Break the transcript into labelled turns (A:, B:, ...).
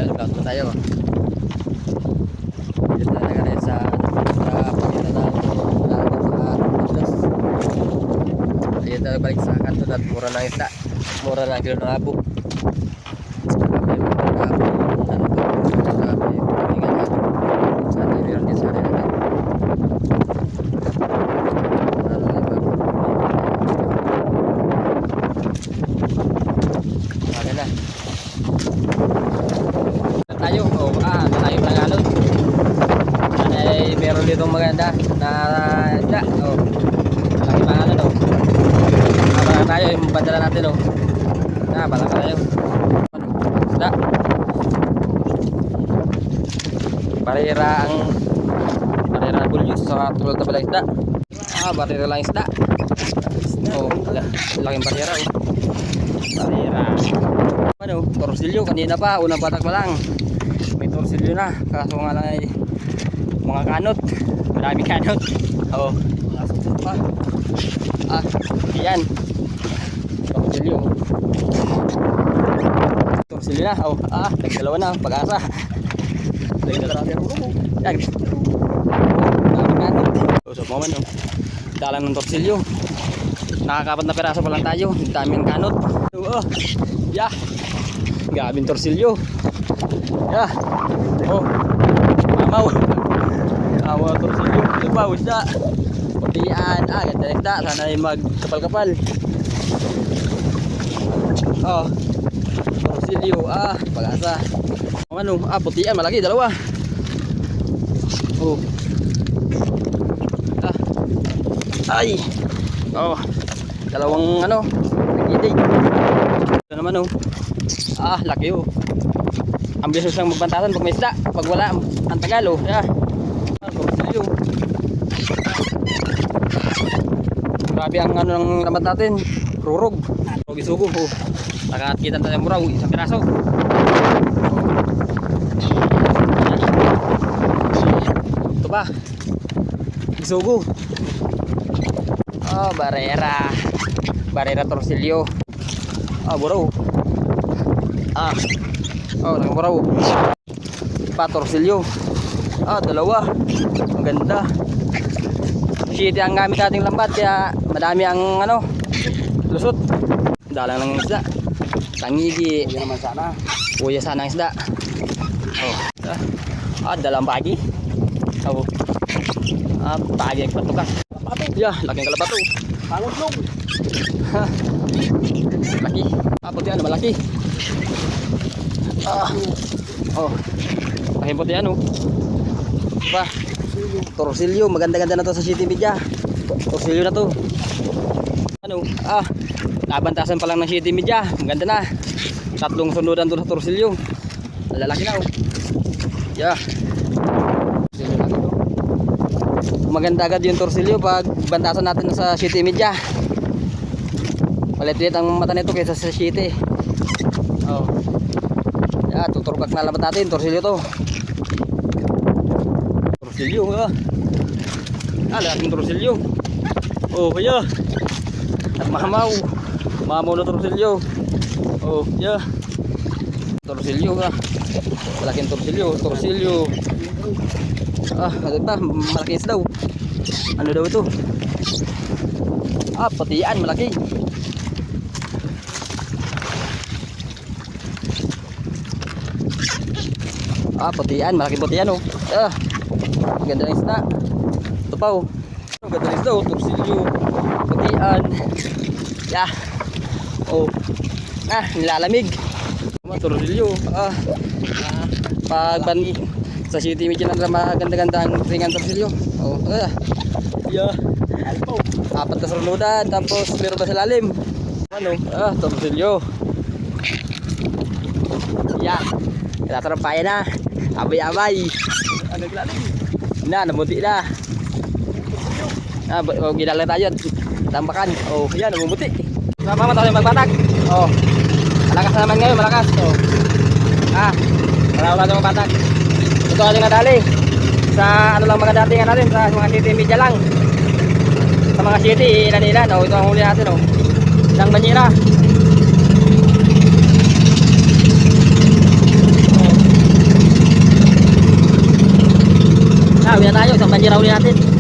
A: Vlog na tayo. Dito talaga rin sa pagkita na Atlas. Ayun tayo balik sa kanto at mura ng isda. Mura ng kilo ng abo. Tayo, tayo pangalon. Ay meron dito maganda na isda. Laki pangalon bala tayo yung bandala natin bala tayo. Isda. Barera bulyos sa tulad na pala isda. Barera lang isda. Laking barera Barera. Torsilyo kanina pa, unang batak pa lang. May torsilyo na, kaso nga lang ay mga kanot. Marami kanot. Mga susunod pa. Yan. Torsilyo. Torsilyo na. Nagdalawa na, pag-asa. Marami kanot. So, moment dalang ng torsilyo. Nakakapat na peraso pa lang tayo. Daming kanot. Gabing torsilyo. Mamaw. Awa torsilyo. Ito pa, isda. Putian. Ganda na isda. Sana ay magkapal-kapal. Torsilyo. Pag-asa. Putian. Malaki. Dalawa. Dalawang nag-itig. Ito naman laki ang bilis lang magbantasan pag may isda. Pag wala, ang tagal torsilyo. Grabe ang ng lamat natin. Rurog. Isugo. Nakakita tayo muraw. Isang piraso. Ito ba? Isugo. Barera torsilyo. Buraw. Nang buraw. Torsilyo. Dalawa. Ang ganda. Shitty ang gamit nating lambat kaya madami ang lusot. Dalang lang isda. Tangigi. Uya naman sana. Uya sana ang isda. Dalang bagi. Bagi ang patukas. Laking kalabato. Pangutlog. Laki. Puti malaki. Laking puti torsilyo. Maganda-ganda na to sa city media. Torsilyo na to. Nabantasan pa lang ng city media. Maganda na. 3 sunudan doon sa torsilyo. Lalaki na Maganda agad yung torsilyo pag bantasan natin sa city media. Palit-lit ang mata nito kaysa sa city. Tuturkak na labat natin. Torsilyo to. Torsilyo laking torsilyo. At mahamaw. Mahamaw na torsilyo. Torsilyo malaking torsilyo. Malaki daw. Ano daw ito? Putian malaki. Putian, malaki putian ganda ng isda. Ito pa ganda ng isda torsilyo. Putian. Nilalamig. Torsilyo. Pag sa city media na maganda-ganda ang ringan torsilyo. Apat na sunudan tapos meron pa sa lalim. Torsilyo. Tatatrapayan na. Abay-abay. Naglalim. Namuti na. Ginala tayo. Tambakan. Namumuti. Sama tayo magbatak. Malakas naman ngayon, malakas. Wala tayong magbatak. Ito aling nadali. Sa lang mga datingan natin, sa mga city media lang. Sa mga city, ilan-ilan. Ito ang huli natin. Ilang banyera.
B: tira uli natin.